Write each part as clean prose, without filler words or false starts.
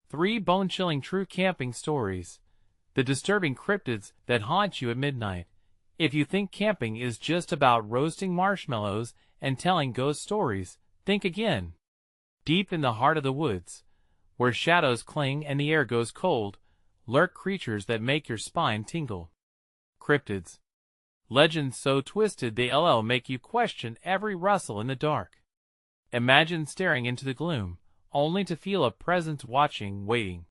3 bone-chilling true camping stories. The disturbing cryptids that haunt you at midnight. If you think camping is just about roasting marshmallows and telling ghost stories, think again. Deep in the heart of the woods, where shadows cling and the air goes cold, lurk creatures that make your spine tingle. Cryptids. Legends so twisted they'll make you question every rustle in the dark. Imagine staring into the gloom, only to feel a presence watching, waiting.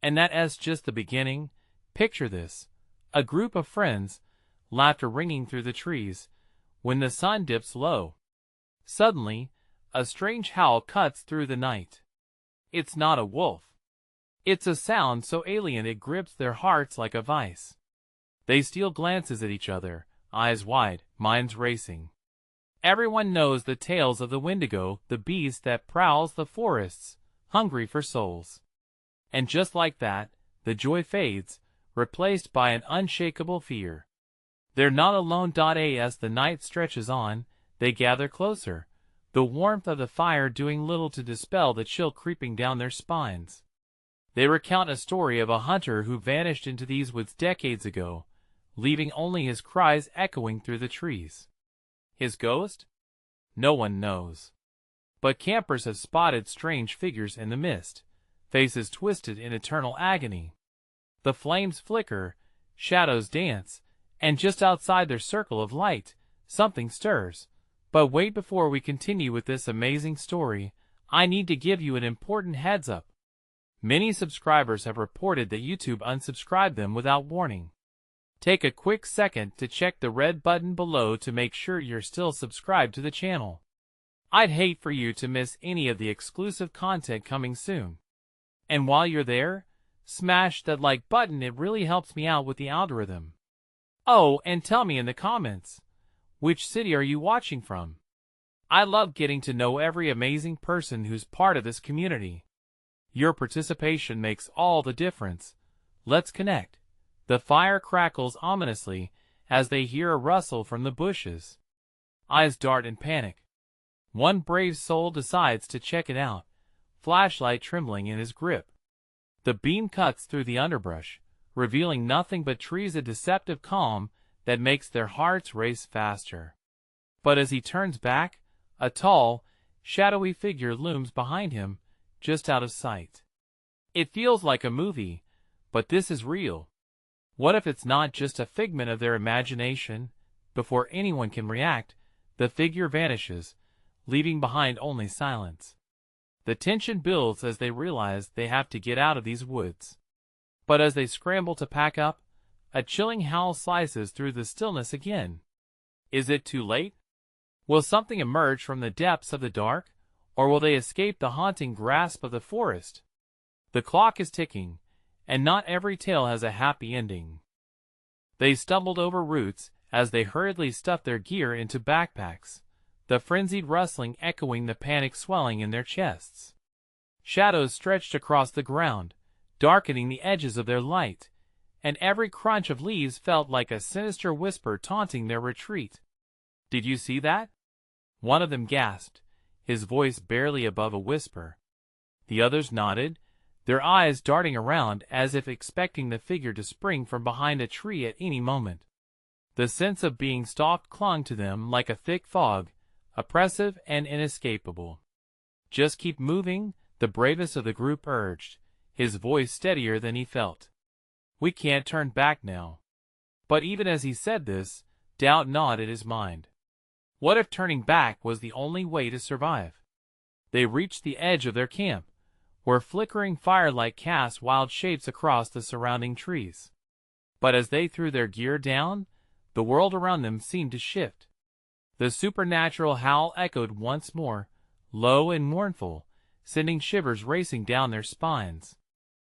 And that's just the beginning. Picture this. A group of friends, laughter ringing through the trees, when the sun dips low. Suddenly, a strange howl cuts through the night. It's not a wolf. It's a sound so alien it grips their hearts like a vice. They steal glances at each other, eyes wide, minds racing. Everyone knows the tales of the Wendigo, the beast that prowls the forests, hungry for souls. And just like that, the joy fades, replaced by an unshakable fear. They're not alone. As the night stretches on, they gather closer, the warmth of the fire doing little to dispel the chill creeping down their spines. They recount a story of a hunter who vanished into these woods decades ago, leaving only his cries echoing through the trees. His ghost? No one knows. But campers have spotted strange figures in the mist, faces twisted in eternal agony. The flames flicker, shadows dance, and just outside their circle of light, something stirs. But wait, before we continue with this amazing story, I need to give you an important heads up. Many subscribers have reported that YouTube unsubscribed them without warning. Take a quick second to check the red button below to make sure you're still subscribed to the channel. I'd hate for you to miss any of the exclusive content coming soon. And while you're there, smash that like button, it really helps me out with the algorithm. Oh, and tell me in the comments, which city are you watching from? I love getting to know every amazing person who's part of this community. Your participation makes all the difference. Let's connect. The fire crackles ominously as they hear a rustle from the bushes. Eyes dart in panic. One brave soul decides to check it out, flashlight trembling in his grip. The beam cuts through the underbrush, revealing nothing but trees, a deceptive calm that makes their hearts race faster. But as he turns back, a tall, shadowy figure looms behind him, just out of sight. It feels like a movie, but this is real. What if it's not just a figment of their imagination? Before anyone can react, the figure vanishes, leaving behind only silence. The tension builds as they realize they have to get out of these woods. But as they scramble to pack up, a chilling howl slices through the stillness again. Is it too late? Will something emerge from the depths of the dark, or will they escape the haunting grasp of the forest? The clock is ticking, and not every tale has a happy ending. They stumbled over roots as they hurriedly stuffed their gear into backpacks, the frenzied rustling echoing the panic swelling in their chests. Shadows stretched across the ground, darkening the edges of their light, and every crunch of leaves felt like a sinister whisper taunting their retreat. "Did you see that?" One of them gasped, his voice barely above a whisper. The others nodded, their eyes darting around as if expecting the figure to spring from behind a tree at any moment. The sense of being stalked clung to them like a thick fog, oppressive and inescapable. "Just keep moving," the bravest of the group urged, his voice steadier than he felt. "We can't turn back now." But even as he said this, doubt gnawed at his mind. What if turning back was the only way to survive? They reached the edge of their camp, where flickering firelight cast wild shapes across the surrounding trees. But as they threw their gear down, the world around them seemed to shift. The supernatural howl echoed once more, low and mournful, sending shivers racing down their spines.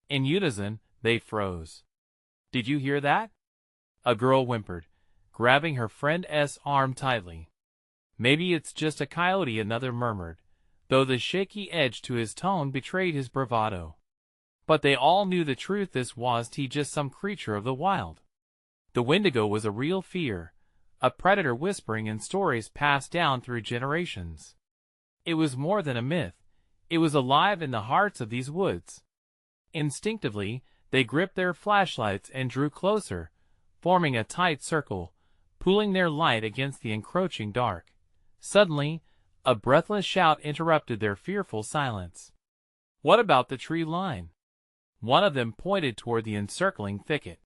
In unison, they froze. "Did you hear that?" a girl whimpered, grabbing her friend's arm tightly. "Maybe it's just a coyote," another murmured, though the shaky edge to his tone betrayed his bravado. But they all knew the truth. This wasn't just some creature of the wild. The Wendigo was a real fear, a predator whispering in stories passed down through generations. It was more than a myth. It was alive in the hearts of these woods. Instinctively, they gripped their flashlights and drew closer, forming a tight circle, pooling their light against the encroaching dark. Suddenly, a breathless shout interrupted their fearful silence. "What about the tree line?" One of them pointed toward the encircling thicket.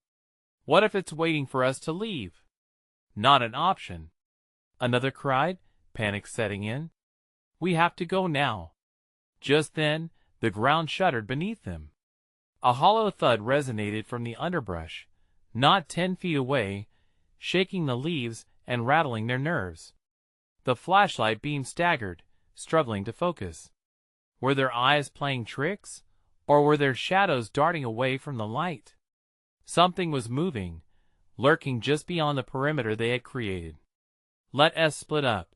"What if it's waiting for us to leave?" "Not an option," another cried, panic setting in. "We have to go now." Just then, the ground shuddered beneath them. A hollow thud resonated from the underbrush, not 10 feet away, shaking the leaves and rattling their nerves. The flashlight beam staggered, struggling to focus. Were their eyes playing tricks, or were their shadows darting away from the light? Something was moving, lurking just beyond the perimeter they had created. "Let us split up,"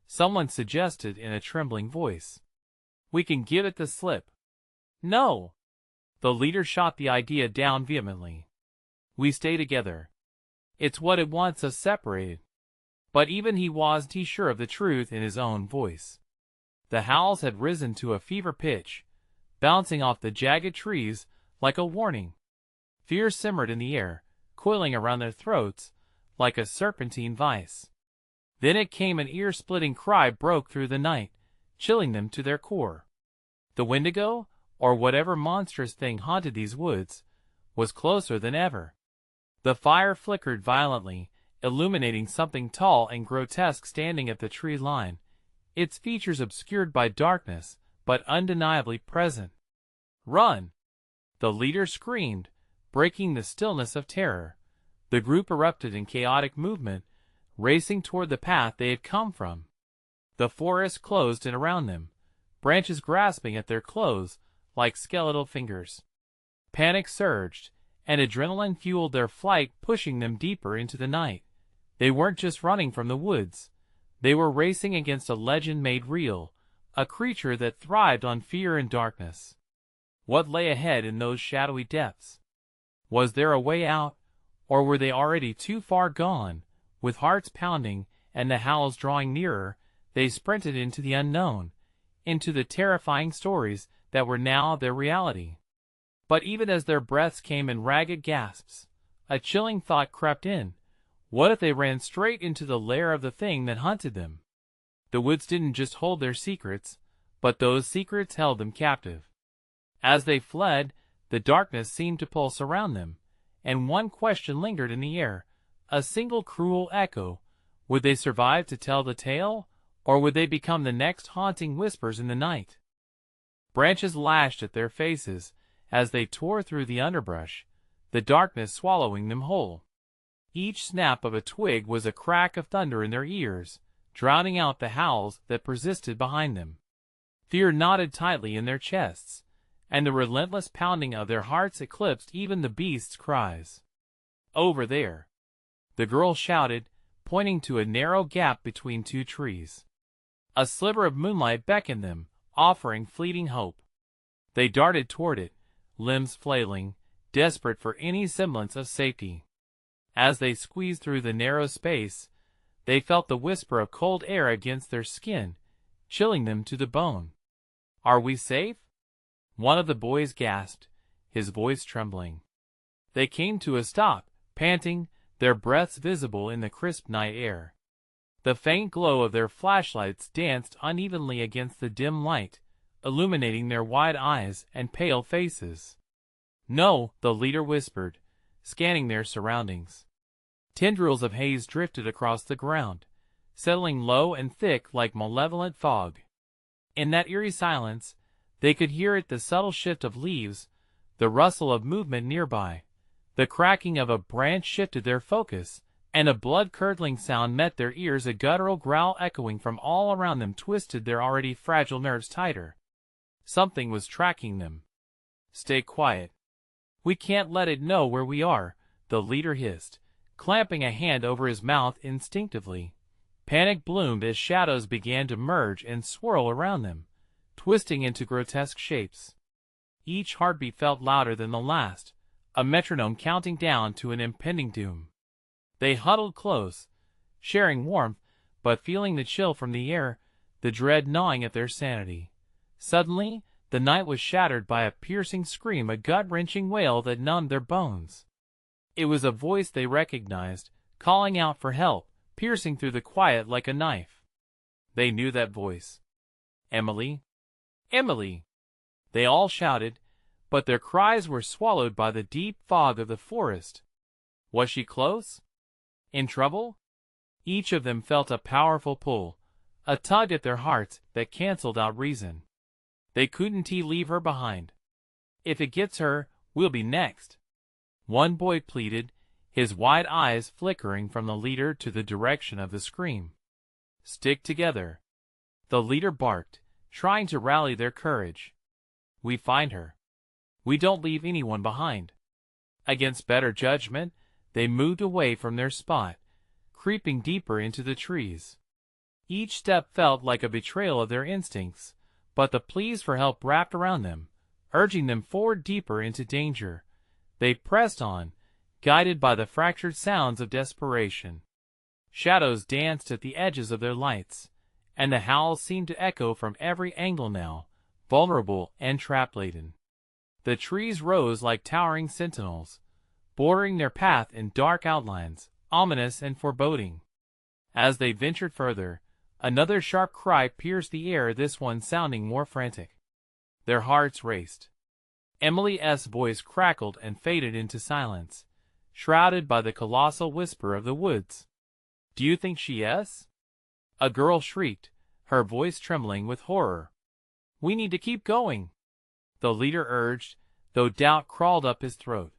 someone suggested in a trembling voice. "We can give it the slip." "No!" The leader shot the idea down vehemently. "We stay together. It's what it wants us separated." But even he wasn't sure of the truth in his own voice. The howls had risen to a fever pitch, bouncing off the jagged trees like a warning. Fear simmered in the air, coiling around their throats like a serpentine vice. Then it came, an ear-splitting cry broke through the night, chilling them to their core. The Wendigo, or whatever monstrous thing haunted these woods, was closer than ever. The fire flickered violently, illuminating something tall and grotesque standing at the tree line, its features obscured by darkness, but undeniably present. "Run!" the leader screamed, breaking the stillness of terror. The group erupted in chaotic movement, racing toward the path they had come from. The forest closed in around them, branches grasping at their clothes like skeletal fingers. Panic surged, and adrenaline fueled their flight, pushing them deeper into the night. They weren't just running from the woods. They were racing against a legend made real, a creature that thrived on fear and darkness. What lay ahead in those shadowy depths? Was there a way out, or were they already too far gone? With hearts pounding and the howls drawing nearer, they sprinted into the unknown, into the terrifying stories that were now their reality. But even as their breaths came in ragged gasps, a chilling thought crept in. What if they ran straight into the lair of the thing that hunted them? The woods didn't just hold their secrets, but those secrets held them captive. As they fled, the darkness seemed to pulse around them, and one question lingered in the air, a single cruel echo. Would they survive to tell the tale, or would they become the next haunting whispers in the night? Branches lashed at their faces as they tore through the underbrush, the darkness swallowing them whole. Each snap of a twig was a crack of thunder in their ears, drowning out the howls that persisted behind them. Fear knotted tightly in their chests, and the relentless pounding of their hearts eclipsed even the beasts' cries. "Over there!" the girl shouted, pointing to a narrow gap between two trees. A sliver of moonlight beckoned them, offering fleeting hope. They darted toward it, limbs flailing, desperate for any semblance of safety. As they squeezed through the narrow space, they felt the whisper of cold air against their skin, chilling them to the bone. "Are we safe?" one of the boys gasped, his voice trembling. They came to a stop, panting, their breaths visible in the crisp night air. The faint glow of their flashlights danced unevenly against the dim light, illuminating their wide eyes and pale faces. "No," the leader whispered, scanning their surroundings. Tendrils of haze drifted across the ground, settling low and thick like malevolent fog. In that eerie silence, they could hear it, the subtle shift of leaves, the rustle of movement nearby. The cracking of a branch shifted their focus, and a blood-curdling sound met their ears, a guttural growl echoing from all around them twisted their already fragile nerves tighter. Something was tracking them. "Stay quiet. We can't let it know where we are," the leader hissed, clamping a hand over his mouth instinctively. Panic bloomed as shadows began to merge and swirl around them, twisting into grotesque shapes. Each heartbeat felt louder than the last, a metronome counting down to an impending doom. They huddled close, sharing warmth, but feeling the chill from the air, the dread gnawing at their sanity. Suddenly, The night was shattered by a piercing scream, a gut-wrenching wail that numbed their bones. It was a voice they recognized, calling out for help, piercing through the quiet like a knife. They knew that voice. Emily? Emily! They all shouted, but their cries were swallowed by the deep fog of the forest. Was she close? In trouble? Each of them felt a powerful pull, a tug at their hearts that canceled out reason. They couldn't leave her behind. If it gets her, we'll be next. One boy pleaded, his wide eyes flickering from the leader to the direction of the scream. Stick together. The leader barked, trying to rally their courage. We find her. We don't leave anyone behind. Against better judgment, they moved away from their spot, creeping deeper into the trees. Each step felt like a betrayal of their instincts, but the pleas for help wrapped around them, urging them forward deeper into danger. They pressed on, guided by the fractured sounds of desperation. Shadows danced at the edges of their lights, and the howls seemed to echo from every angle now, vulnerable and trap-laden. The trees rose like towering sentinels, bordering their path in dark outlines, ominous and foreboding. As they ventured further, another sharp cry pierced the air, this one sounding more frantic. Their hearts raced. Emily's voice crackled and faded into silence, shrouded by the colossal whisper of the woods. "Do you think she is?" A girl shrieked, her voice trembling with horror. "We need to keep going," the leader urged, though doubt crawled up his throat.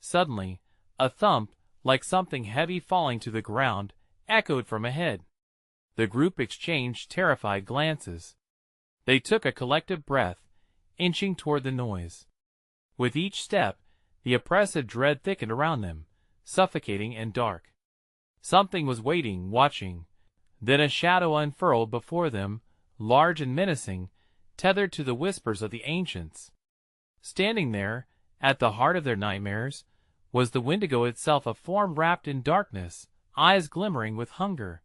Suddenly, a thump, like something heavy falling to the ground, echoed from ahead. The group exchanged terrified glances. They took a collective breath, inching toward the noise. With each step, the oppressive dread thickened around them, suffocating and dark. Something was waiting, watching. Then a shadow unfurled before them, large and menacing, tethered to the whispers of the ancients. Standing there, at the heart of their nightmares, was the Wendigo itself, a form wrapped in darkness, eyes glimmering with hunger.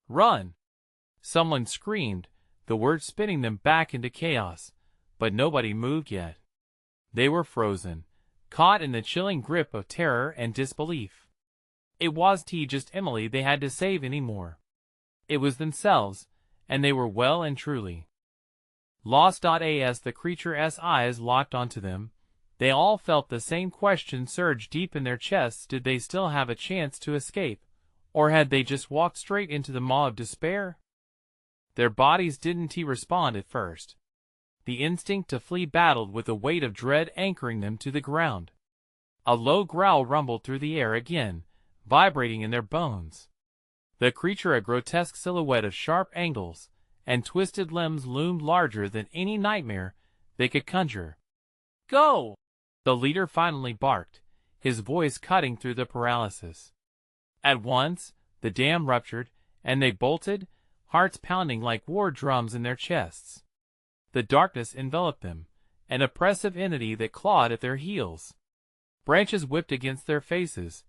"Run!" Someone screamed, the words spinning them back into chaos, but nobody moved yet. They were frozen, caught in the chilling grip of terror and disbelief. It wasn't just Emily they had to save anymore. It was themselves, and they were well and truly lost. As the creature's eyes locked onto them, they all felt the same question surge deep in their chests. Did they still have a chance to escape, or had they just walked straight into the maw of despair? Their bodies didn't respond at first. The instinct to flee battled with the weight of dread anchoring them to the ground. A low growl rumbled through the air again, vibrating in their bones. The creature, a grotesque silhouette of sharp angles and twisted limbs, loomed larger than any nightmare they could conjure. "Go!" the leader finally barked, his voice cutting through the paralysis. At once, the dam ruptured, and they bolted, hearts pounding like war drums in their chests. The darkness enveloped them, an oppressive entity that clawed at their heels. Branches whipped against their faces.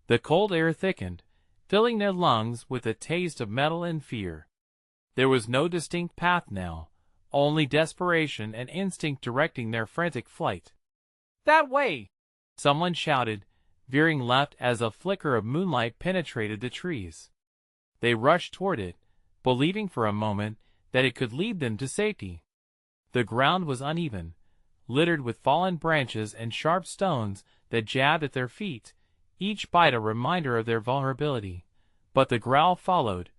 The cold air thickened, filling their lungs with a taste of metal and fear. There was no distinct path now, only desperation and instinct directing their frantic flight. "That way!" someone shouted, veering left as a flicker of moonlight penetrated the trees. They rushed toward it, believing for a moment that it could lead them to safety. The ground was uneven, littered with fallen branches and sharp stones that jabbed at their feet, each bite a reminder of their vulnerability. But the growl followed,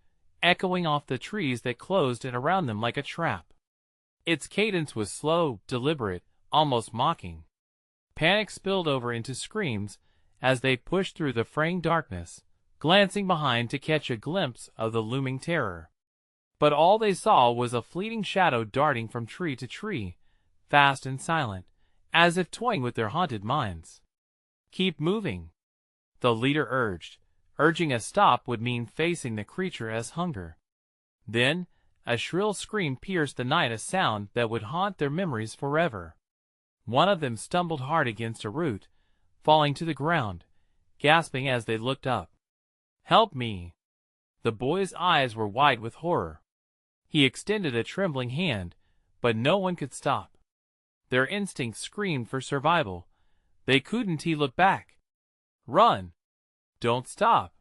echoing off the trees that closed in around them like a trap. Its cadence was slow, deliberate, almost mocking. Panic spilled over into screams as they pushed through the fraying darkness, glancing behind to catch a glimpse of the looming terror. But all they saw was a fleeting shadow darting from tree to tree, fast and silent, as if toying with their haunted minds. "Keep moving," the leader urged. Urging a stop would mean facing the creature's hunger. Then, a shrill scream pierced the night, a sound that would haunt their memories forever. One of them stumbled hard against a root, falling to the ground, gasping as they looked up. "Help me!" The boy's eyes were wide with horror. He extended a trembling hand, but no one could stop. Their instincts screamed for survival. They couldn't look back. Run! Don't stop!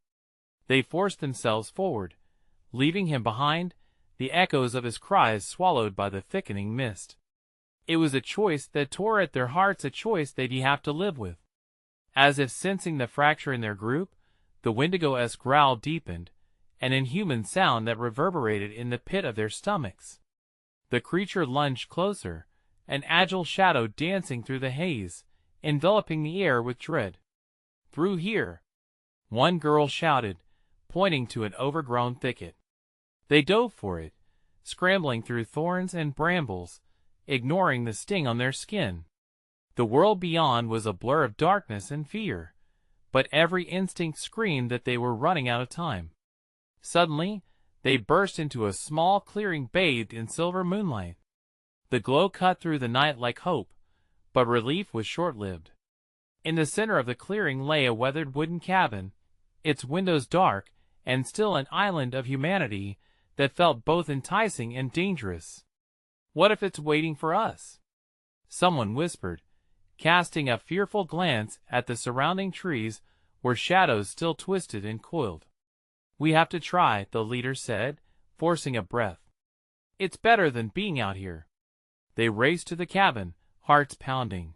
They forced themselves forward, leaving him behind, the echoes of his cries swallowed by the thickening mist. It was a choice that tore at their hearts, a choice they'd have to live with. As if sensing the fracture in their group, the Wendigo-esque growl deepened, an inhuman sound that reverberated in the pit of their stomachs. The creature lunged closer, an agile shadow dancing through the haze, enveloping the air with dread. "Through here!" one girl shouted, pointing to an overgrown thicket. They dove for it, scrambling through thorns and brambles, ignoring the sting on their skin. The world beyond was a blur of darkness and fear, but every instinct screamed that they were running out of time. Suddenly, they burst into a small clearing bathed in silver moonlight. The glow cut through the night like hope, but relief was short-lived. In the center of the clearing lay a weathered wooden cabin, its windows dark, and still an island of humanity that felt both enticing and dangerous. "What if it's waiting for us?" someone whispered, casting a fearful glance at the surrounding trees where shadows still twisted and coiled. "We have to try," the leader said, forcing a breath. "It's better than being out here." They raced to the cabin, hearts pounding.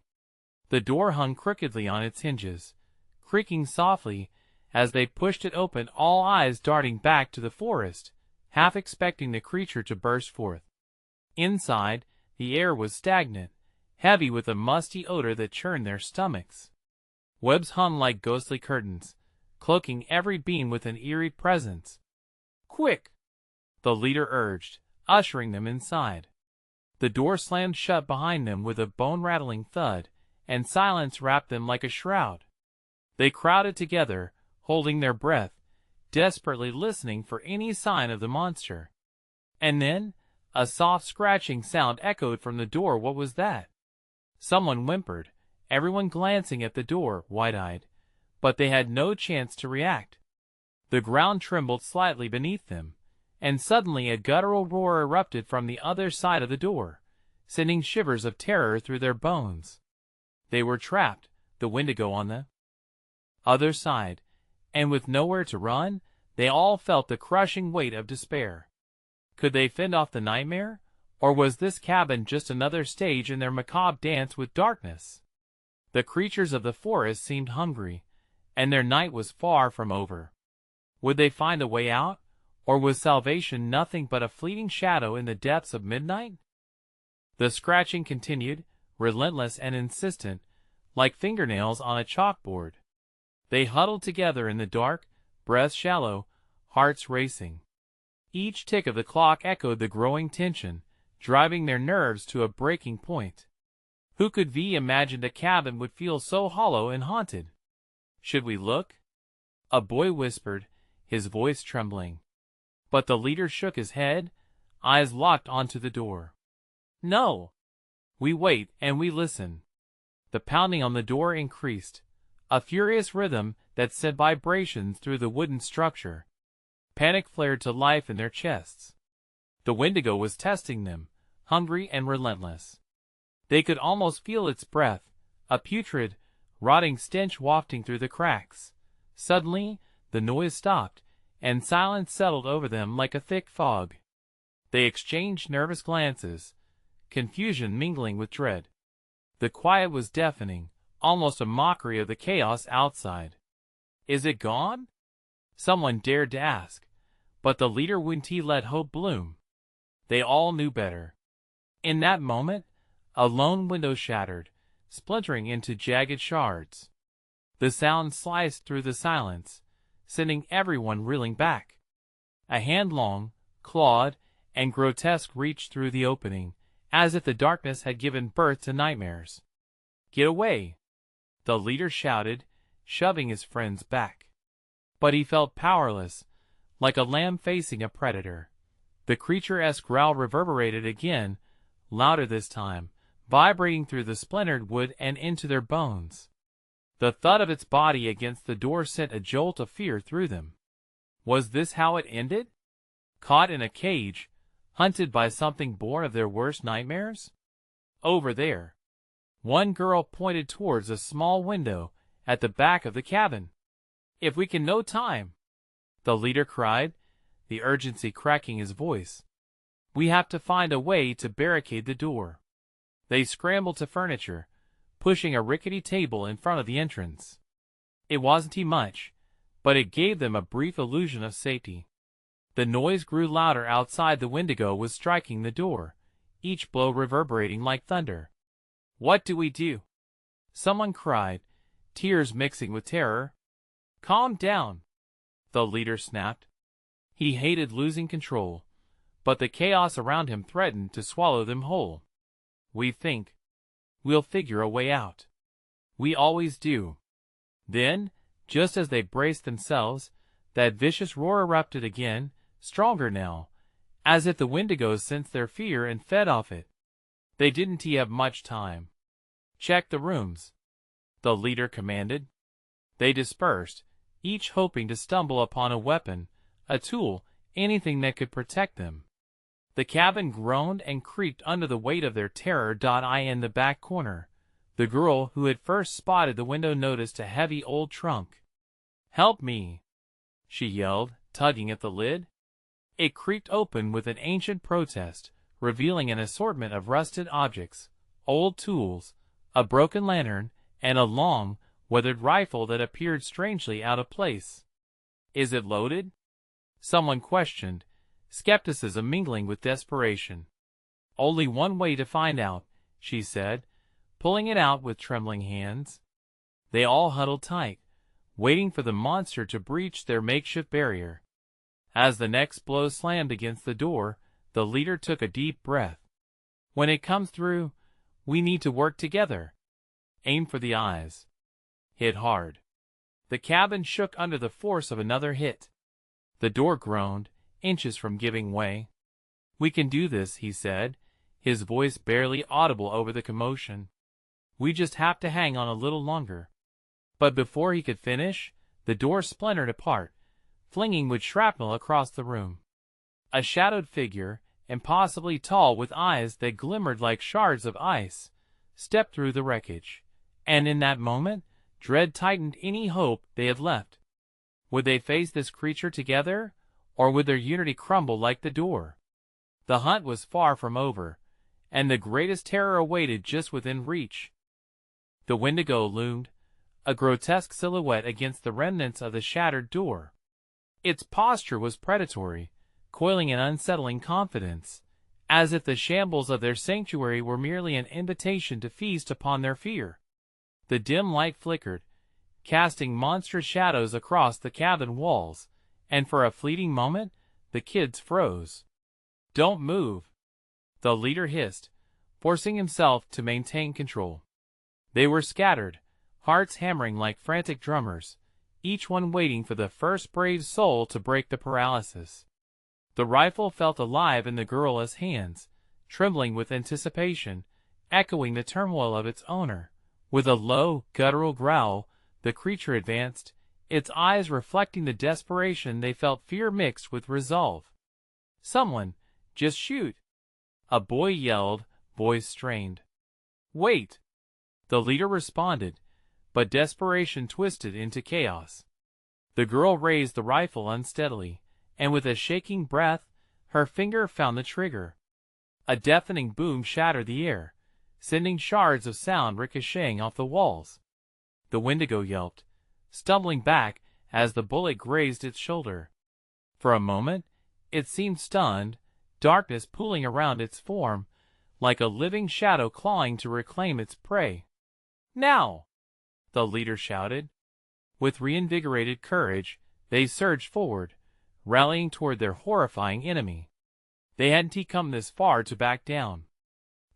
The door hung crookedly on its hinges, creaking softly as they pushed it open, all eyes darting back to the forest, half expecting the creature to burst forth. Inside, the air was stagnant, heavy with a musty odor that churned their stomachs. Webs hung like ghostly curtains, cloaking every being with an eerie presence. "Quick!" the leader urged, ushering them inside. The door slammed shut behind them with a bone-rattling thud, and silence wrapped them like a shroud. They crowded together, holding their breath, desperately listening for any sign of the monster. And then, a soft scratching sound echoed from the door. What was that? Someone whimpered, everyone glancing at the door, wide-eyed, but they had no chance to react. The ground trembled slightly beneath them, and suddenly a guttural roar erupted from the other side of the door, sending shivers of terror through their bones. They were trapped, the Wendigo on the other side, and with nowhere to run, they all felt the crushing weight of despair. Could they fend off the nightmare, or was this cabin just another stage in their macabre dance with darkness? The creatures of the forest seemed hungry, and their night was far from over. Would they find a way out, or was salvation nothing but a fleeting shadow in the depths of midnight? The scratching continued, relentless and insistent, like fingernails on a chalkboard. They huddled together in the dark, breaths shallow, hearts racing. Each tick of the clock echoed the growing tension, driving their nerves to a breaking point. Who could have imagined a cabin would feel so hollow and haunted? "Should we look?" a boy whispered, his voice trembling. But the leader shook his head, eyes locked onto the door. "No. We wait and we listen." The pounding on the door increased, a furious rhythm that sent vibrations through the wooden structure. Panic flared to life in their chests. The Wendigo was testing them, hungry and relentless. They could almost feel its breath, a putrid, rotting stench wafting through the cracks. Suddenly, the noise stopped, and silence settled over them like a thick fog. They exchanged nervous glances, confusion mingling with dread. The quiet was deafening, almost a mockery of the chaos outside. "Is it gone?" someone dared to ask, but the leader wouldn't let hope bloom. They all knew better. In that moment, a lone window shattered, splintering into jagged shards. The sound sliced through the silence, sending everyone reeling back. A hand long, clawed, and grotesque reached through the opening, as if the darkness had given birth to nightmares. "Get away!" the leader shouted, shoving his friends back. But he felt powerless, like a lamb facing a predator. The creature-esque growl reverberated again, louder this time, vibrating through the splintered wood and into their bones. The thud of its body against the door sent a jolt of fear through them. Was this how it ended? Caught in a cage, hunted by something born of their worst nightmares? Over there, One girl pointed towards a small window at the back of the cabin. "If we can no time," the leader cried, the urgency cracking his voice. "We have to find a way to barricade the door." They scrambled to furniture, pushing a rickety table in front of the entrance. It wasn't much, but it gave them a brief illusion of safety. The noise grew louder outside. The Wendigo was striking the door, each blow reverberating like thunder. "What do we do?" someone cried, tears mixing with terror. "Calm down," the leader snapped. He hated losing control, but the chaos around him threatened to swallow them whole. "We think we'll figure a way out. We always do." Then, just as they braced themselves, that vicious roar erupted again, stronger now, as if the Wendigos sensed their fear and fed off it. They didn't have much time. "Check the rooms," the leader commanded. They dispersed, each hoping to stumble upon a weapon, a tool, anything that could protect them. The cabin groaned and creaked under the weight of their terror. In the back corner, the girl who had first spotted the window noticed a heavy old trunk. "Help me," she yelled, tugging at the lid. It creaked open with an ancient protest, revealing an assortment of rusted objects, old tools, a broken lantern, and a long, weathered rifle that appeared strangely out of place. "Is it loaded?" someone questioned, skepticism mingling with desperation. "Only one way to find out," she said, pulling it out with trembling hands. They all huddled tight, waiting for the monster to breach their makeshift barrier. As the next blow slammed against the door, the leader took a deep breath. "When it comes through, we need to work together. Aim for the eyes. Hit hard." The cabin shook under the force of another hit. The door groaned, inches from giving way. "We can do this," he said, his voice barely audible over the commotion. "We just have to hang on a little longer." But before he could finish, the door splintered apart, flinging wood shrapnel across the room. A shadowed figure, impossibly tall with eyes that glimmered like shards of ice, stepped through the wreckage, and in that moment, dread tightened any hope they had left. Would they face this creature together, or would their unity crumble like the door? The hunt was far from over, and the greatest terror awaited just within reach. The Wendigo loomed, a grotesque silhouette against the remnants of the shattered door. Its posture was predatory, coiling in unsettling confidence, as if the shambles of their sanctuary were merely an invitation to feast upon their fear. The dim light flickered, casting monstrous shadows across the cabin walls, and for a fleeting moment, the kids froze. "Don't move," the leader hissed, forcing himself to maintain control. They were scattered, hearts hammering like frantic drummers, each one waiting for the first brave soul to break the paralysis. The rifle felt alive in the girl's hands, trembling with anticipation, echoing the turmoil of its owner. With a low, guttural growl, the creature advanced, its eyes reflecting the desperation they felt, fear mixed with resolve. "Someone, just shoot!" a boy yelled, voice strained. "Wait!" the leader responded, but desperation twisted into chaos. The girl raised the rifle unsteadily, and with a shaking breath, her finger found the trigger. A deafening boom shattered the air, sending shards of sound ricocheting off the walls. The Wendigo yelped, stumbling back as the bullet grazed its shoulder. For a moment, it seemed stunned, darkness pooling around its form, like a living shadow clawing to reclaim its prey. "Now!" the leader shouted. With reinvigorated courage, they surged forward, rallying toward their horrifying enemy. They hadn't come this far to back down.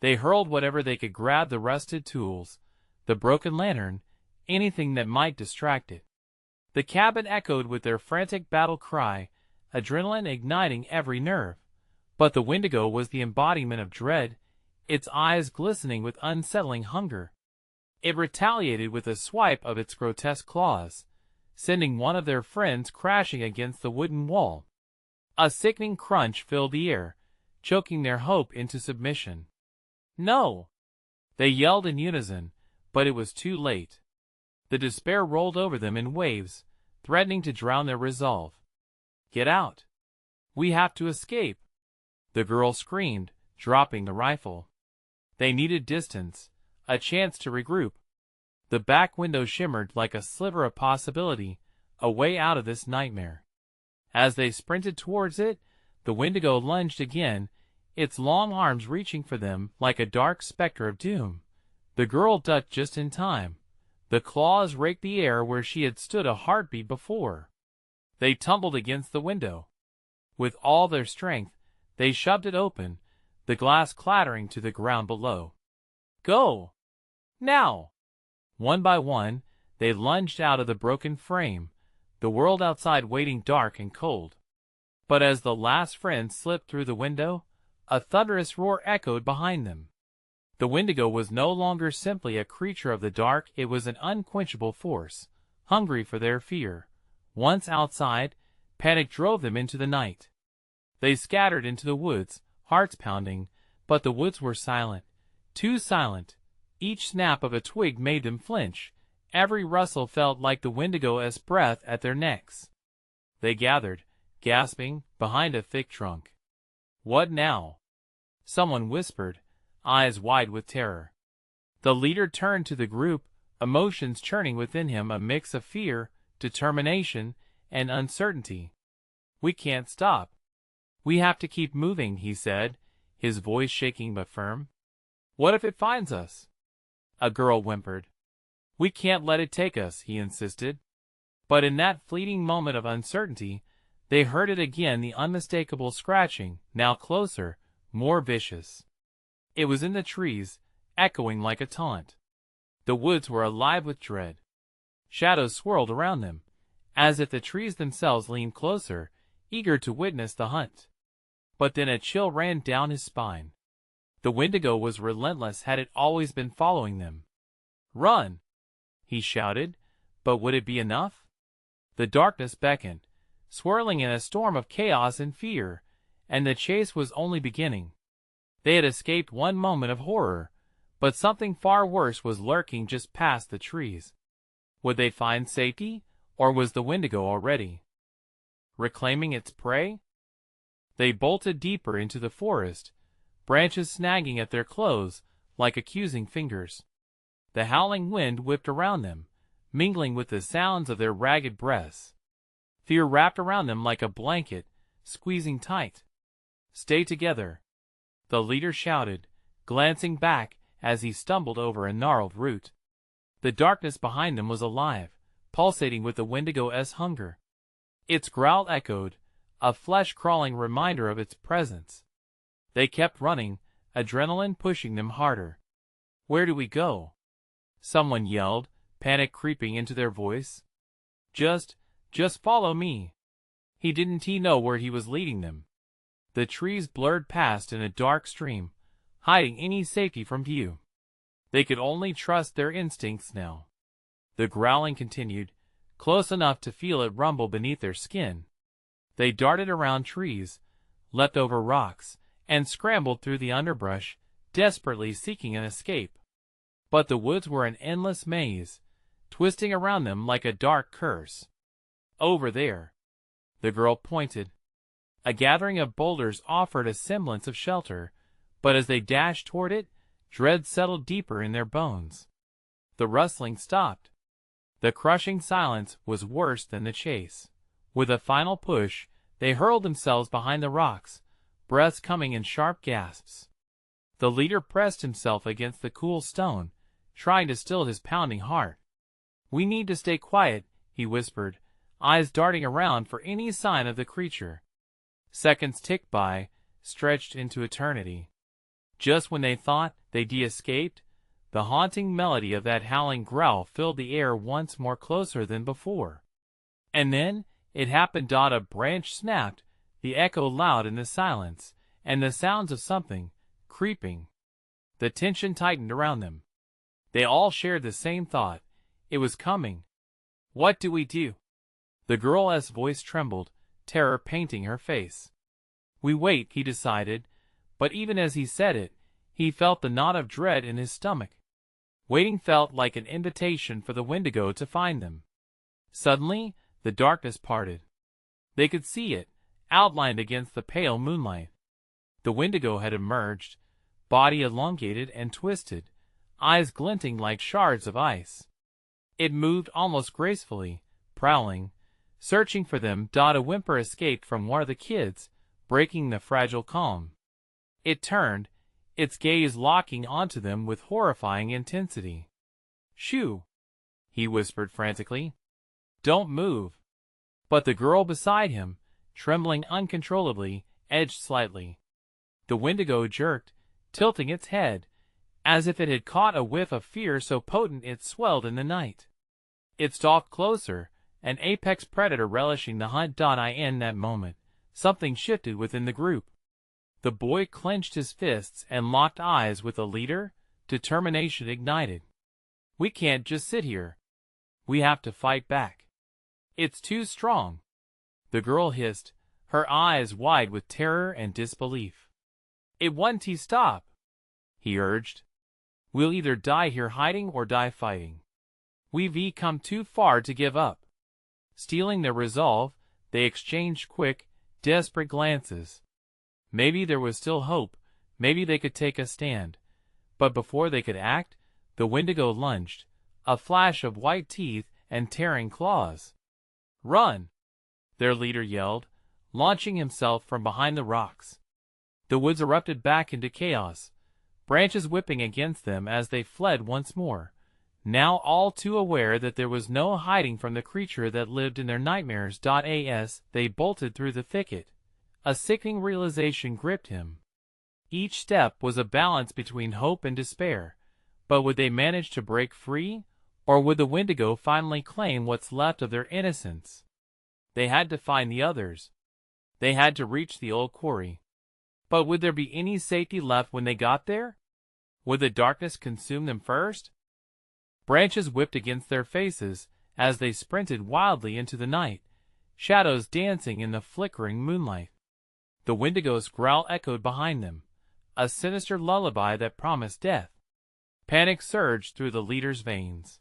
They hurled whatever they could grab, the rusted tools, the broken lantern, anything that might distract it. The cabin echoed with their frantic battle cry, adrenaline igniting every nerve. But the Wendigo was the embodiment of dread, its eyes glistening with unsettling hunger. It retaliated with a swipe of its grotesque claws, sending one of their friends crashing against the wooden wall. A sickening crunch filled the air, choking their hope into submission. "No!" They yelled in unison, but it was too late. The despair rolled over them in waves, threatening to drown their resolve. "Get out! We have to escape!" the girl screamed, dropping the rifle. They needed distance, a chance to regroup. The back window shimmered like a sliver of possibility, a way out of this nightmare. As they sprinted towards it, the Wendigo lunged again, its long arms reaching for them like a dark specter of doom. The girl ducked just in time. The claws raked the air where she had stood a heartbeat before. They tumbled against the window. With all their strength, they shoved it open, the glass clattering to the ground below. "Go! Now!" One by one, they lunged out of the broken frame, the world outside waiting dark and cold. But as the last friend slipped through the window, a thunderous roar echoed behind them. The Wendigo was no longer simply a creature of the dark, it was an unquenchable force, hungry for their fear. Once outside, panic drove them into the night. They scattered into the woods, hearts pounding, but the woods were silent, too silent. Each snap of a twig made them flinch. Every rustle felt like the Wendigo's breath at their necks. They gathered, gasping, behind a thick trunk. "What now?" someone whispered, eyes wide with terror. The leader turned to the group, emotions churning within him, a mix of fear, determination, and uncertainty. "We can't stop. We have to keep moving," he said, his voice shaking but firm. "What if it finds us?" a girl whimpered. "We can't let it take us," he insisted. But in that fleeting moment of uncertainty, they heard it again, the unmistakable scratching, now closer, more vicious. It was in the trees, echoing like a taunt. The woods were alive with dread. Shadows swirled around them, as if the trees themselves leaned closer, eager to witness the hunt. But then a chill ran down his spine. The Wendigo was relentless. Had it always been following them? "Run!" he shouted, but would it be enough? The darkness beckoned, swirling in a storm of chaos and fear, and the chase was only beginning. They had escaped one moment of horror, but something far worse was lurking just past the trees. Would they find safety, or was the Wendigo already reclaiming its prey? They bolted deeper into the forest, branches snagging at their clothes like accusing fingers. The howling wind whipped around them, mingling with the sounds of their ragged breaths. Fear wrapped around them like a blanket, squeezing tight. "Stay together," the leader shouted, glancing back as he stumbled over a gnarled root. The darkness behind them was alive, pulsating with the Wendigo's hunger. Its growl echoed, a flesh-crawling reminder of its presence. They kept running, adrenaline pushing them harder. "Where do we go?" someone yelled, panic creeping into their voice. Just follow me." He didn't know where he was leading them. The trees blurred past in a dark stream, hiding any safety from view. They could only trust their instincts now. The growling continued, close enough to feel it rumble beneath their skin. They darted around trees, leapt over rocks, and scrambled through the underbrush, desperately seeking an escape. But the woods were an endless maze, twisting around them like a dark curse. "Over there," the girl pointed. A gathering of boulders offered a semblance of shelter, but as they dashed toward it, dread settled deeper in their bones. The rustling stopped. The crushing silence was worse than the chase. With a final push, they hurled themselves behind the rocks, breaths coming in sharp gasps. The leader pressed himself against the cool stone, trying to still his pounding heart. "We need to stay quiet," he whispered, eyes darting around for any sign of the creature. Seconds ticked by, stretched into eternity. Just when they thought they'd escaped, the haunting melody of that howling growl filled the air once more, closer than before. And then it happened. A branch snapped, the echo loud in the silence, and the sounds of something creeping. The tension tightened around them. They all shared the same thought. It was coming. "What do we do?" The girl's voice trembled, terror painting her face. "We wait," he decided, but even as he said it, He felt the knot of dread in his stomach. Waiting felt like an invitation for the Wendigo to find them. Suddenly, the darkness parted. They could see it, outlined against the pale moonlight. The Wendigo had emerged, body elongated and twisted, eyes glinting like shards of ice. It moved almost gracefully, prowling, searching for them. A whimper escaped from one of the kids, breaking the fragile calm. It turned, its gaze locking onto them with horrifying intensity. "Shoo!" he whispered frantically. "Don't move." But the girl beside him, trembling uncontrollably, edged slightly. The Wendigo jerked, tilting its head, as if it had caught a whiff of fear so potent it swelled in the night. It stalked closer, an apex predator relishing the hunt. In that moment, something shifted within the group. The boy clenched his fists and locked eyes with the leader, determination ignited. "We can't just sit here. We have to fight back. It's too strong," the girl hissed, her eyes wide with terror and disbelief. "It won't stop," he urged. "We'll either die here hiding or die fighting. We've come too far to give up." Stealing their resolve, they exchanged quick, desperate glances. Maybe there was still hope, maybe they could take a stand. But before they could act, the Wendigo lunged, a flash of white teeth and tearing claws. "Run!" their leader yelled, launching himself from behind the rocks. The woods erupted back into chaos, branches whipping against them as they fled once more, now all too aware that there was no hiding from the creature that lived in their nightmares. As they bolted through the thicket, a sickening realization gripped him. Each step was a balance between hope and despair, but would they manage to break free, or would the Wendigo finally claim what's left of their innocence? They had to find the others. They had to reach the old quarry. But would there be any safety left when they got there? Would the darkness consume them first? Branches whipped against their faces as they sprinted wildly into the night, shadows dancing in the flickering moonlight. The Wendigo's growl echoed behind them, a sinister lullaby that promised death. Panic surged through the leader's veins.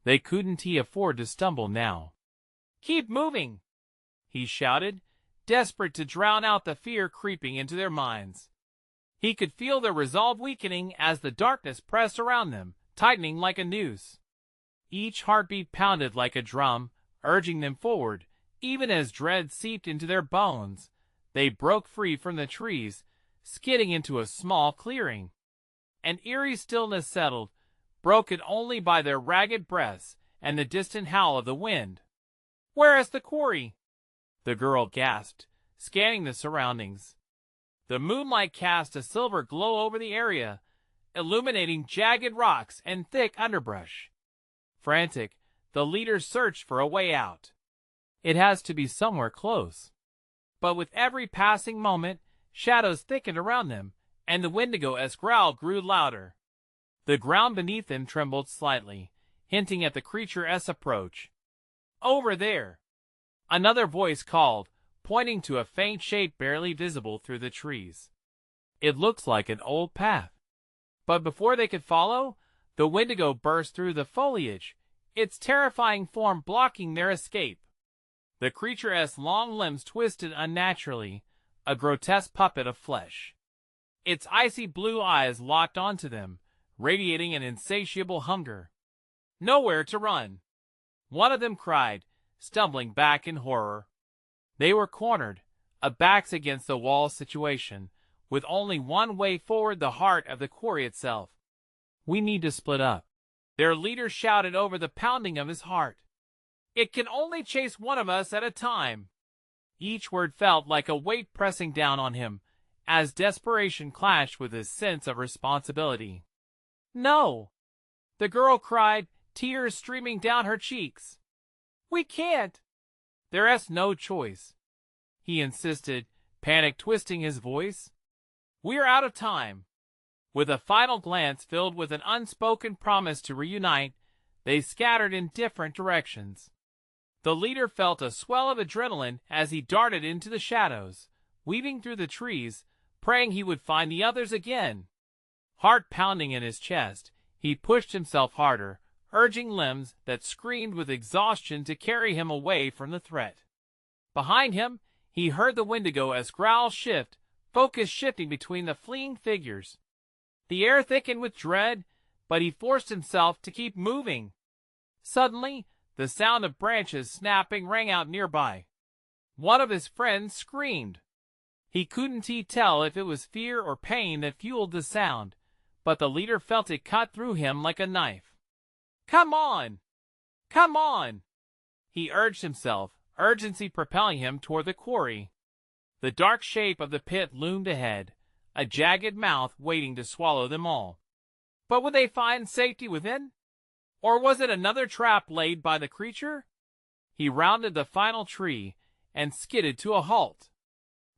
They couldn't afford to stumble now. "Keep moving!" he shouted, desperate to drown out the fear creeping into their minds. He could feel their resolve weakening as the darkness pressed around them, tightening like a noose. Each heartbeat pounded like a drum, urging them forward. Even as dread seeped into their bones, they broke free from the trees, skidding into a small clearing. An eerie stillness settled, broken only by their ragged breaths and the distant howl of the wind. "Where is the quarry?" the girl gasped, scanning the surroundings. The moonlight cast a silver glow over the area, illuminating jagged rocks and thick underbrush. Frantic, the leader searched for a way out. "It has to be somewhere close." But with every passing moment, shadows thickened around them, and the Wendigo's growl grew louder. The ground beneath them trembled slightly, hinting at the creature's approach. "Over there!" another voice called, pointing to a faint shape barely visible through the trees. "It looks like an old path." But before they could follow, the Wendigo burst through the foliage, its terrifying form blocking their escape. The creature's long limbs twisted unnaturally, a grotesque puppet of flesh. Its icy blue eyes locked onto them, radiating an insatiable hunger. "Nowhere to run!" one of them cried, stumbling back in horror. They were cornered, a backs against the wall situation, with only one way forward: the heart of the quarry itself. "We need to split up," their leader shouted over the pounding of his heart. "It can only chase one of us at a time." Each word felt like a weight pressing down on him, as desperation clashed with his sense of responsibility. "No!" the girl cried, tears streaming down her cheeks. "We can't!" "There's no choice," he insisted, panic twisting his voice. "We're out of time." With a final glance filled with an unspoken promise to reunite, they scattered in different directions. The leader felt a swell of adrenaline as he darted into the shadows, weaving through the trees, praying he would find the others again. Heart pounding in his chest, he pushed himself harder, urging limbs that screamed with exhaustion to carry him away from the threat. Behind him, he heard the Wendigo's growl shift, focus shifting between the fleeing figures. The air thickened with dread, but he forced himself to keep moving. Suddenly, the sound of branches snapping rang out nearby. One of his friends screamed. He couldn't tell if it was fear or pain that fueled the sound, but the leader felt it cut through him like a knife. "Come on! Come on!" he urged himself, urgency propelling him toward the quarry. The dark shape of the pit loomed ahead, a jagged mouth waiting to swallow them all. But would they find safety within? Or was it another trap laid by the creature? He rounded the final tree and skidded to a halt.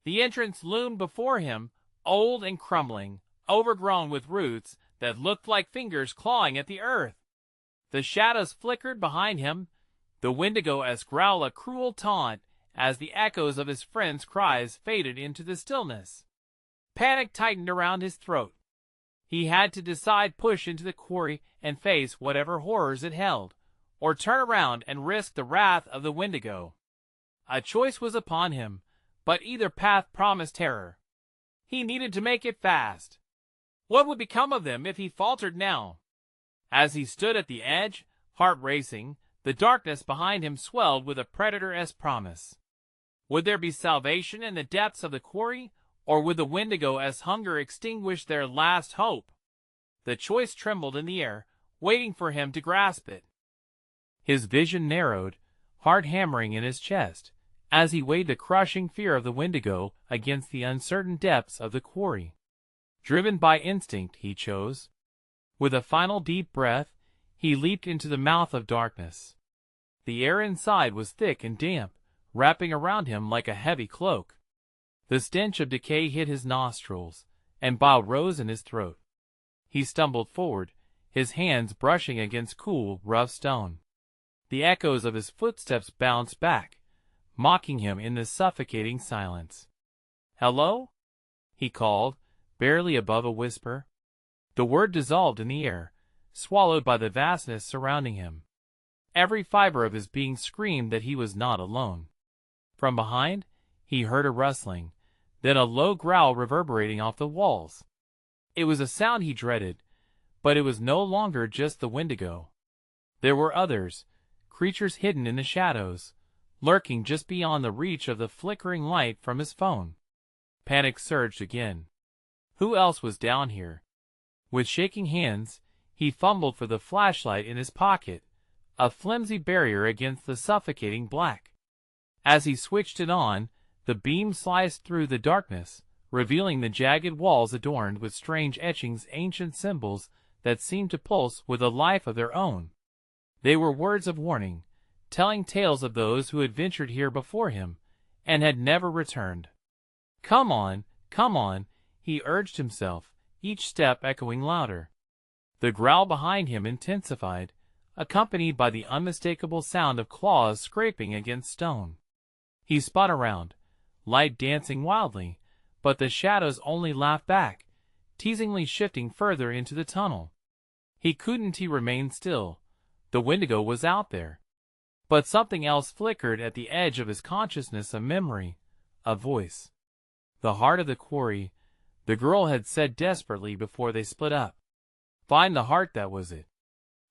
The entrance loomed before him, old and crumbling, overgrown with roots that looked like fingers clawing at the earth. The shadows flickered behind him, the Wendigo's growl a cruel taunt as the echoes of his friends' cries faded into the stillness. Panic tightened around his throat. He had to decide: push into the quarry and face whatever horrors it held, or turn around and risk the wrath of the Wendigo. A choice was upon him, but either path promised terror. He needed to make it fast. What would become of them if he faltered now? As he stood at the edge, heart racing, the darkness behind him swelled with a predator's promise. Would there be salvation in the depths of the quarry, or would the Wendigo's hunger extinguish their last hope? The choice trembled in the air, waiting for him to grasp it. His vision narrowed, heart hammering in his chest, as he weighed the crushing fear of the Wendigo against the uncertain depths of the quarry. Driven by instinct, he chose. With a final deep breath, he leaped into the mouth of darkness. The air inside was thick and damp, wrapping around him like a heavy cloak. The stench of decay hit his nostrils, and bile rose in his throat. He stumbled forward, his hands brushing against cool, rough stone. The echoes of his footsteps bounced back, mocking him in the suffocating silence. "Hello?" he called, barely above a whisper. The word dissolved in the air, swallowed by the vastness surrounding him. Every fiber of his being screamed that he was not alone. From behind, he heard a rustling, then a low growl reverberating off the walls. It was a sound he dreaded, but it was no longer just the Wendigo. There were others, creatures hidden in the shadows, lurking just beyond the reach of the flickering light from his phone. Panic surged again. Who else was down here? With shaking hands, he fumbled for the flashlight in his pocket, a flimsy barrier against the suffocating black. As he switched it on, the beam sliced through the darkness, revealing the jagged walls adorned with strange etchings, ancient symbols that seemed to pulse with a life of their own. They were words of warning, telling tales of those who had ventured here before him and had never returned. Come on, he urged himself, each step echoing louder. The growl behind him intensified, accompanied by the unmistakable sound of claws scraping against stone. He spun around, light dancing wildly, but the shadows only laughed back, teasingly shifting further into the tunnel. He remained still. The Wendigo was out there. But something else flickered at the edge of his consciousness, a memory, a voice. The heart of the quarry, the girl had said desperately before they split up. Find the heart, that was it.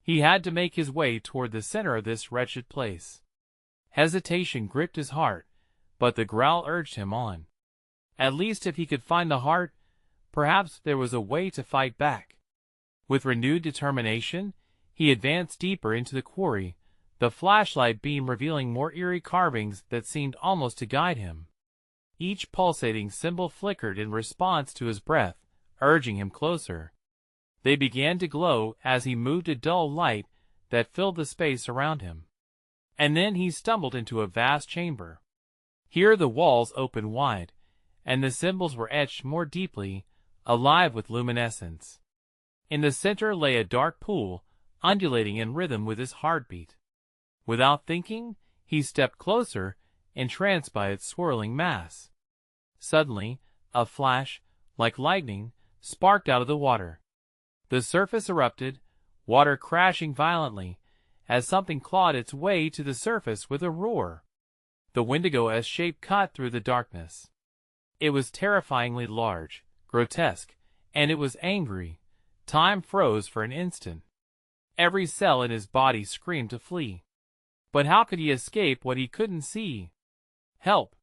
He had to make his way toward the center of this wretched place. Hesitation gripped his heart, but the growl urged him on. At least if he could find the heart, perhaps there was a way to fight back. With renewed determination, he advanced deeper into the quarry, the flashlight beam revealing more eerie carvings that seemed almost to guide him. Each pulsating symbol flickered in response to his breath, urging him closer. They began to glow as he moved, a dull light that filled the space around him. And then he stumbled into a vast chamber. Here the walls opened wide, and the symbols were etched more deeply, alive with luminescence. In the center lay a dark pool, undulating in rhythm with his heartbeat. Without thinking, he stepped closer, entranced by its swirling mass. Suddenly, a flash, like lightning, sparked out of the water. The surface erupted, water crashing violently, as something clawed its way to the surface with a roar. The Wendigo S-shape cut through the darkness. It was terrifyingly large, grotesque, and it was angry. Time froze for an instant. Every cell in his body screamed to flee. But how could he escape what he couldn't see? "Help!"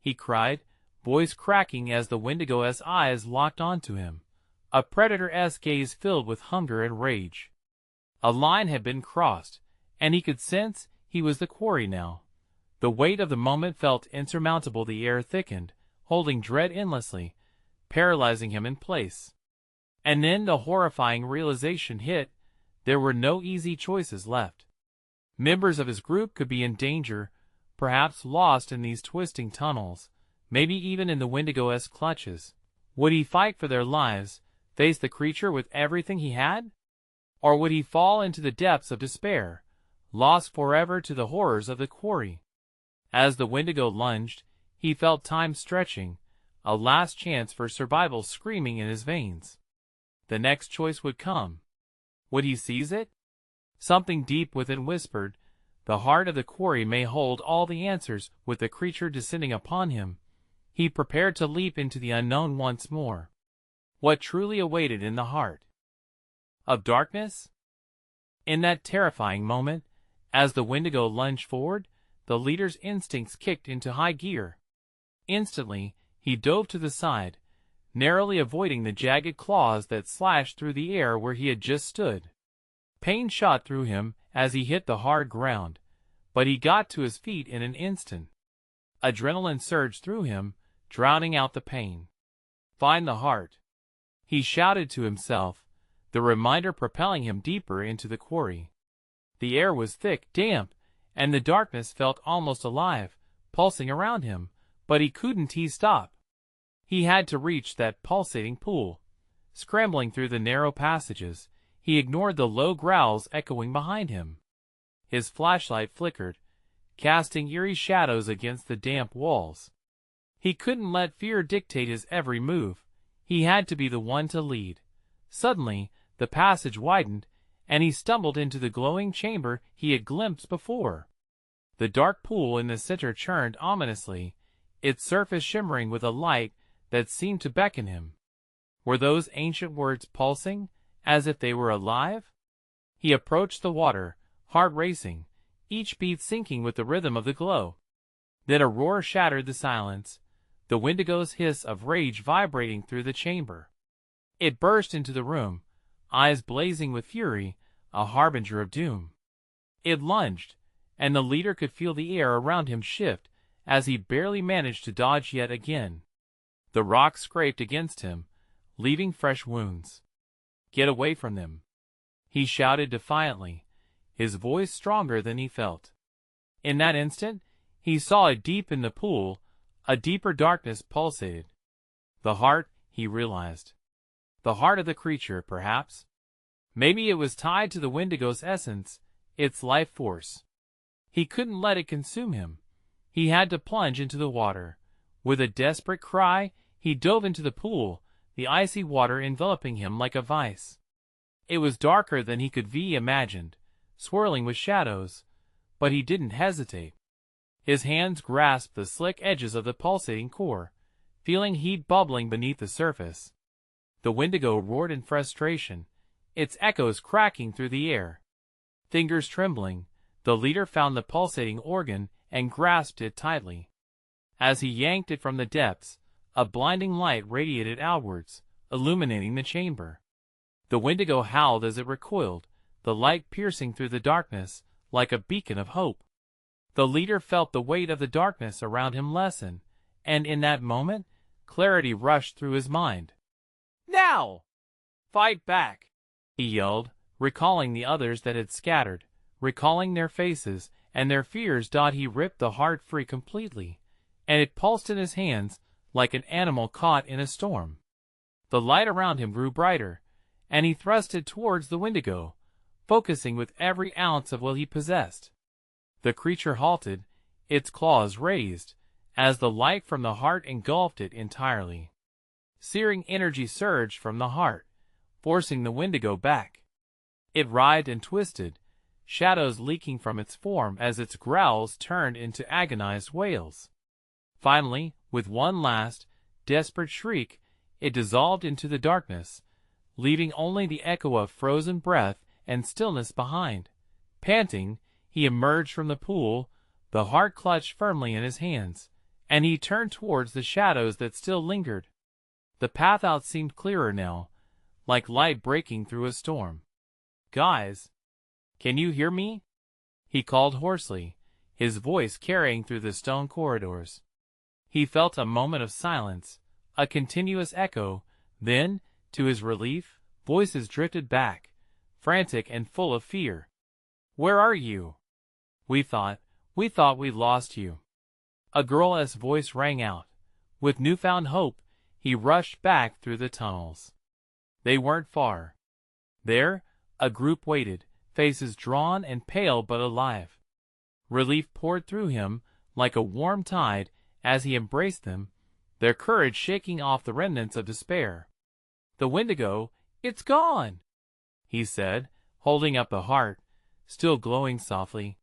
he cried, voice cracking as the Wendigo's eyes locked onto him. A predator's gaze filled with hunger and rage. A line had been crossed, and he could sense he was the quarry now. The weight of the moment felt insurmountable. The air thickened, holding dread endlessly, paralyzing him in place. And then the horrifying realization hit: there were no easy choices left. Members of his group could be in danger, perhaps lost in these twisting tunnels, maybe even in the Wendigo's clutches. Would he fight for their lives, face the creature with everything he had? Or would he fall into the depths of despair, lost forever to the horrors of the quarry? As the Wendigo lunged, he felt time stretching, a last chance for survival screaming in his veins. The next choice would come. Would he seize it? Something deep within whispered, the heart of the quarry may hold all the answers. With the creature descending upon him, he prepared to leap into the unknown once more. What truly awaited in the heart of darkness? In that terrifying moment, as the Wendigo lunged forward, the leader's instincts kicked into high gear. Instantly, he dove to the side, narrowly avoiding the jagged claws that slashed through the air where he had just stood. Pain shot through him as he hit the hard ground, but he got to his feet in an instant. Adrenaline surged through him, drowning out the pain. "Find the heart," he shouted to himself, the reminder propelling him deeper into the quarry. The air was thick, damp, and the darkness felt almost alive, pulsing around him, but he couldn't stop. He had to reach that pulsating pool. Scrambling through the narrow passages, he ignored the low growls echoing behind him. His flashlight flickered, casting eerie shadows against the damp walls. He couldn't let fear dictate his every move. He had to be the one to lead. Suddenly, the passage widened, and he stumbled into the glowing chamber he had glimpsed before. The dark pool in the center churned ominously, its surface shimmering with a light that seemed to beckon him. Were those ancient words pulsing, as if they were alive? He approached the water, heart racing, each beat syncing with the rhythm of the glow. Then a roar shattered the silence, the Wendigo's hiss of rage vibrating through the chamber. It burst into the room, eyes blazing with fury, a harbinger of doom. It lunged, and the leader could feel the air around him shift as he barely managed to dodge yet again. The rocks scraped against him, leaving fresh wounds. "Get away from them," he shouted defiantly, his voice stronger than he felt. In that instant, he saw it deep in the pool, a deeper darkness pulsated. The heart, he realized. The heart of the creature, perhaps. Maybe it was tied to the Wendigo's essence, its life force. He couldn't let it consume him. He had to plunge into the water. With a desperate cry, he dove into the pool, the icy water enveloping him like a vice. It was darker than he could imagined, swirling with shadows, but he didn't hesitate. His hands grasped the slick edges of the pulsating core, feeling heat bubbling beneath the surface. The Wendigo roared in frustration, its echoes cracking through the air. Fingers trembling, the leader found the pulsating organ and grasped it tightly. As he yanked it from the depths, a blinding light radiated outwards, illuminating the chamber. The Wendigo howled as it recoiled, the light piercing through the darkness like a beacon of hope. The leader felt the weight of the darkness around him lessen, and in that moment, clarity rushed through his mind. "Now! Fight back!" he yelled, recalling the others that had scattered, recalling their faces and their fears. He ripped the heart free completely, and it pulsed in his hands like an animal caught in a storm. The light around him grew brighter, and he thrust it towards the Wendigo, focusing with every ounce of will he possessed. The creature halted, its claws raised, as the light from the heart engulfed it entirely. Searing energy surged from the heart, forcing the Wendigo back. It writhed and twisted, shadows leaking from its form as its growls turned into agonized wails. Finally, with one last, desperate shriek, it dissolved into the darkness, leaving only the echo of frozen breath and stillness behind. Panting, he emerged from the pool, the heart clutched firmly in his hands, and he turned towards the shadows that still lingered. The path out seemed clearer now, like light breaking through a storm. "Guys, can you hear me?" he called hoarsely, his voice carrying through the stone corridors. He felt a moment of silence, a continuous echo, then, to his relief, voices drifted back, frantic and full of fear. "Where are you? We thought we lost you." A girl's voice rang out. With newfound hope, he rushed back through the tunnels. They weren't far. There, a group waited, faces drawn and pale but alive. Relief poured through him like a warm tide as he embraced them, their courage shaking off the remnants of despair. "The Wendigo, it's gone," he said, holding up the heart, still glowing softly.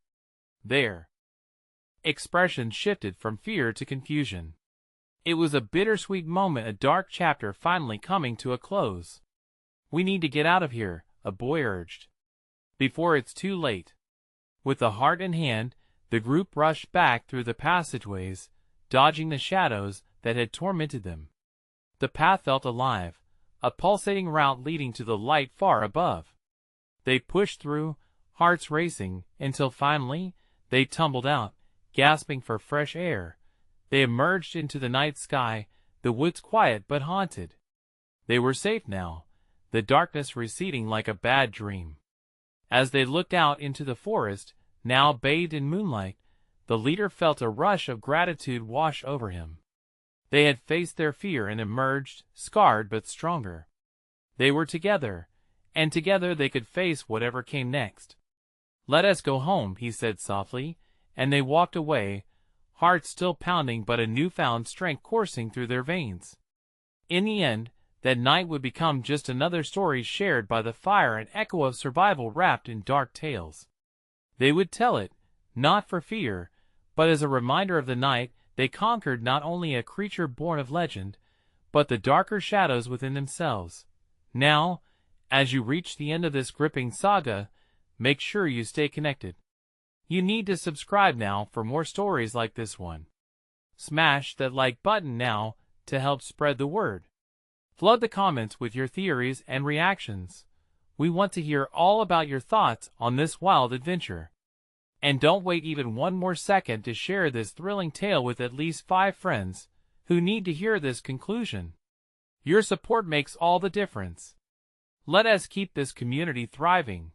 "There." Expression shifted from fear to confusion. It was a bittersweet moment, a dark chapter finally coming to a close. "We need to get out of here," a boy urged, "before it's too late." With the heart in hand, the group rushed back through the passageways, dodging the shadows that had tormented them. The path felt alive, a pulsating route leading to the light far above. They pushed through, hearts racing, until finally, they tumbled out, gasping for fresh air. They emerged into the night sky, the woods quiet but haunted. They were safe now, the darkness receding like a bad dream. As they looked out into the forest, now bathed in moonlight, the leader felt a rush of gratitude wash over him. They had faced their fear and emerged, scarred but stronger. They were together, and together they could face whatever came next. "Let us go home," he said softly, and they walked away, hearts still pounding but a newfound strength coursing through their veins. In the end, that night would become just another story shared by the fire, an echo of survival wrapped in dark tales. They would tell it, not for fear, but as a reminder of the night they conquered not only a creature born of legend, but the darker shadows within themselves. Now, as you reach the end of this gripping saga, make sure you stay connected. You need to subscribe now for more stories like this one. Smash that like button now to help spread the word. Flood the comments with your theories and reactions. We want to hear all about your thoughts on this wild adventure. And don't wait even one more second to share this thrilling tale with at least 5 friends who need to hear this conclusion. Your support makes all the difference. Let us keep this community thriving.